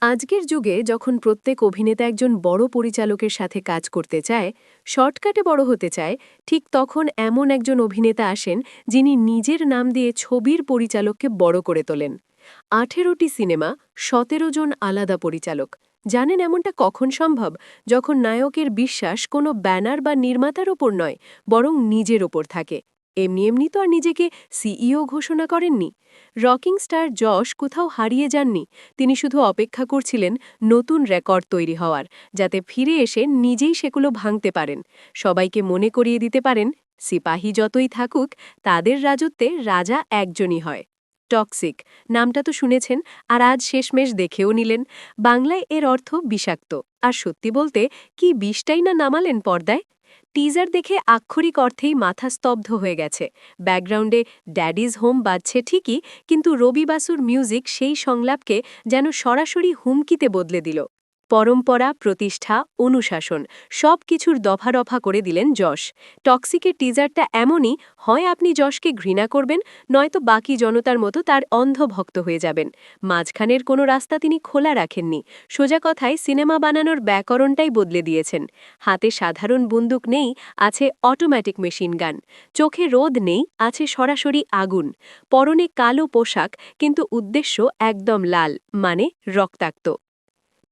আজকের যুগে যখন প্রত্যেক অভিনেতা একজন বড় পরিচালকের সাথে কাজ করতে চায়, শর্টকাটে বড় হতে চায়, ঠিক তখন এমন একজন অভিনেতা আসেন যিনি নিজের নাম দিয়ে ছবির পরিচালককে বড় করে তোলেন। ১৮টি সিনেমা, ১৭ জন আলাদা পরিচালক। জানেন এমনটা কখন সম্ভব? যখন নায়কের বিশ্বাস কোনো ব্যানার বা নির্মাতার ওপর নয়, বরং নিজের ওপর থাকে। এমনি এমনি তো আর নিজেকে সিইও ঘোষণা করেননি। রকিং স্টার যশ কোথাও হারিয়ে যাননি। তিনি শুধু অপেক্ষা করছিলেন নতুন রেকর্ড তৈরি হওয়ার, যাতে ফিরে এসে নিজেই সেগুলো ভাঙতে পারেন। সবাইকে মনে করিয়ে দিতে পারেন, সিপাহী যতই থাকুক, তাদের রাজত্বে রাজা একজনই হয়। টক্সিক নামটা তো শুনেছেন, আর আজ শেষমেশ দেখেও নিলেন। বাংলায় এর অর্থ বিষাক্ত। আর সত্যি বলতে, কি বিষটাই না নামালেন পর্দায়। টিজার দেখে আক্ষরিক অর্থেই মাথা স্তব্ধ হয়ে গেছে। ব্যাকগ্রাউন্ডে ড্যাডিজ হোম বাজছে ঠিকই, কিন্তু রবি বাসুর মিউজিক সেই সংলাপকে যেন সরাসরি হুমকিতে বদলে দিল। পরম্পরা, প্রতিষ্ঠা, অনুশাসন সব কিছুর দফা রফা করে দিলেন যশ। টক্সিকের টিজারটা এমনই, হয় আপনি যশকে ঘৃণা করবেন, নয়তো বাকি জনতার মতো তার অন্ধ ভক্ত হয়ে যাবেন। মাঝখানের কোনো রাস্তা তিনি খোলা রাখেননি। সোজা কথায় সিনেমা বানানোর ব্যাকরণটাই বদলে দিয়েছেন। হাতে সাধারণ বন্দুক নেই, আছে অটোমেটিক মেশিন গান। চোখে রোদ নেই, আছে সরাসরি আগুন। পরনে কালো পোশাক, কিন্তু উদ্দেশ্য একদম লাল, মানে রক্তাক্ত।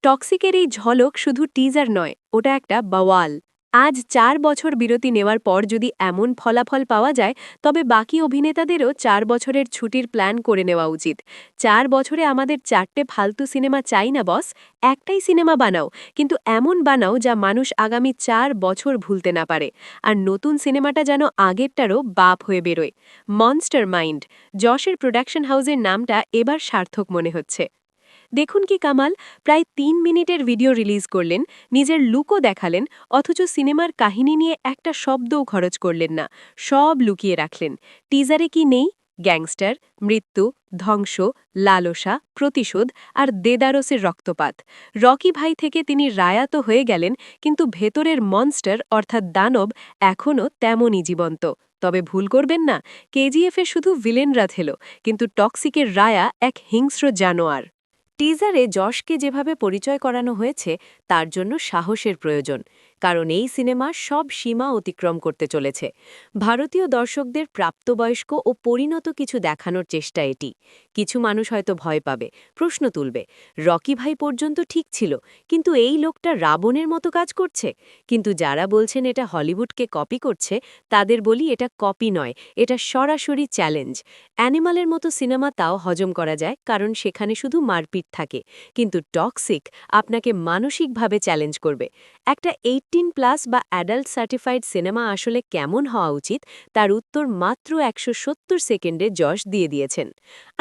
টক্সিকের এই ঝলক শুধু টিজার নয়, ওটা একটা বাওয়াল। আজ ৪ বছর বিরতি নেওয়ার পর যদি এমন ফলাফল পাওয়া যায়, তবে বাকি অভিনেতাদেরও ৪ বছরের ছুটির প্ল্যান করে নেওয়া উচিত। ৪ বছরে আমাদের ৪টে ফালতু সিনেমা চাই না বস, একটাই সিনেমা বানাও, কিন্তু এমন বানাও যা মানুষ আগামী ৪ বছর ভুলতে না পারে। আর নতুন সিনেমাটা যেন আগেরটারও বাপ হয়ে বেরোয়। মনস্টার মাইন্ড, যশের প্রোডাকশন হাউসের নামটা এবার সার্থক মনে হচ্ছে। দেখুন কি কামাল, প্রায় ৩ মিনিটের ভিডিও রিলিজ করলেন, নিজের লুকও দেখালেন, অথচ সিনেমার কাহিনী নিয়ে একটা শব্দও খরচ করলেন না। সব লুকিয়ে রাখলেন। টিজারে কি নেই? গ্যাংস্টার, মৃত্যু, ধ্বংস, লালসা, প্রতিশোধ আর দেদারসের রক্তপাত। রকি ভাই থেকে তিনি রায়াত হয়ে গেলেন, কিন্তু ভেতরের মনস্টার অর্থাৎ দানব এখনও তেমনই জীবন্ত। তবে ভুল করবেন না, কেজিএফে শুধু ভিলেনরা থেল, কিন্তু টক্সিকের রায়া এক হিংস্র জানোয়ার। টিজারে যশকে যেভাবে পরিচয় করানো হয়েছে, তার জন্য সাহসের প্রয়োজন। কারণ এই সিনেমা সব সীমা অতিক্রম করতে চলেছে। ভারতীয় দর্শকদের প্রাপ্তবয়স্ক ও পরিণত কিছু দেখানোর চেষ্টা এটি। কিছু মানুষ হয়তো ভয় পাবে, প্রশ্ন তুলবে, রকি ভাই পর্যন্ত ঠিক ছিল, কিন্তু এই লোকটা রাবণের মতো কাজ করছে। কিন্তু যারা বলছেন এটা হলিউডকে কপি করছে, তাদের বলি এটা কপি নয়, এটা সরাসরি চ্যালেঞ্জ। অ্যানিমালের মতো সিনেমা তাও হজম করা যায়, কারণ সেখানে শুধু মারপিট থাকে। কিন্তু টক্সিক আপনাকে মানসিকভাবে চ্যালেঞ্জ করবে। একটা 18+ বা অ্যাডাল্ট সার্টিফাইড সিনেমা আসলে কেমন হওয়া উচিত, তার উত্তর মাত্র ১৭০ সেকেন্ডে যশ দিয়ে দিয়েছেন।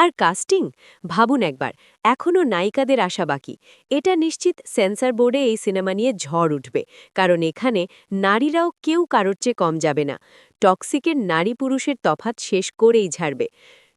আর কাস্টিং, ভাবুন একবার, এখনও নায়িকাদের আশা বাকি। এটা নিশ্চিত সেন্সর বোর্ডে এই সিনেমা নিয়ে ঝড় উঠবে, কারণ এখানে নারীরাও কেউ কারোর চেয়ে কম যাবে না। টক্সিকের নারী পুরুষের তফাৎ শেষ করেই ছাড়বে।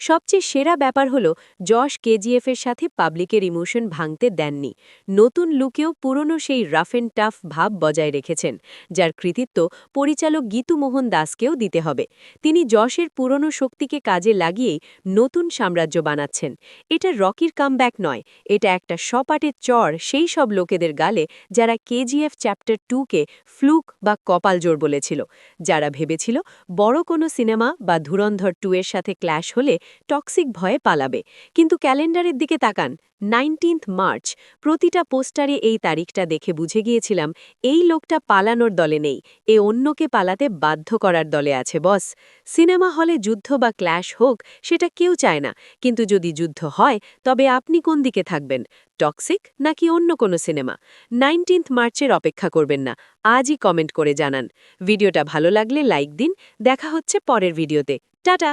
সবচেয়ে সেরা ব্যাপার হলো, যশ কেজিএফের সাথে পাবলিকের ইমোশন ভাঙতে দেননি। নতুন লুকেও পুরনো সেই রাফ অ্যান্ড টাফ ভাব বজায় রেখেছেন, যার কৃতিত্ব পরিচালক গীতু মোহন দাসকেও দিতে হবে। তিনি যশের পুরনো শক্তিকে কাজে লাগিয়েই নতুন সাম্রাজ্য বানাচ্ছেন। এটা রকির কামব্যাক নয়, এটা একটা সপাটের চড় সেই সব লোকেদের গালে যারা কেজিএফ চ্যাপ্টার 2কে ফ্লুক বা কপালজোর বলেছিল, যারা ভেবেছিল বড় কোনো সিনেমা বা ধুরন্ধর 2 এর সাথে ক্ল্যাশ হলে টক্সিক ভয়ে পালাবে। কিন্তু ক্যালেন্ডারের দিকে তাকান, 19 মার্চ। প্রতিটা পোস্টারে এই তারিখটা দেখে বুঝে গিয়েছিলাম, এই লোকটা পালানোর দলে নেই, এ অন্যকে পালাতে বাধ্য করার দলে আছে বস। সিনেমা হলে যুদ্ধ বা ক্ল্যাশ হোক, সেটা কেউ চায় না, কিন্তু যদি যুদ্ধ হয়, তবে আপনি কোন দিকে থাকবেন? টক্সিক নাকি অন্য কোনো সিনেমা? 19 মার্চের অপেক্ষা করবেন না, আজই কমেন্ট করে জানান। ভিডিওটা ভালো লাগলে লাইক দিন। দেখা হচ্ছে পরের ভিডিওতে। টাটা।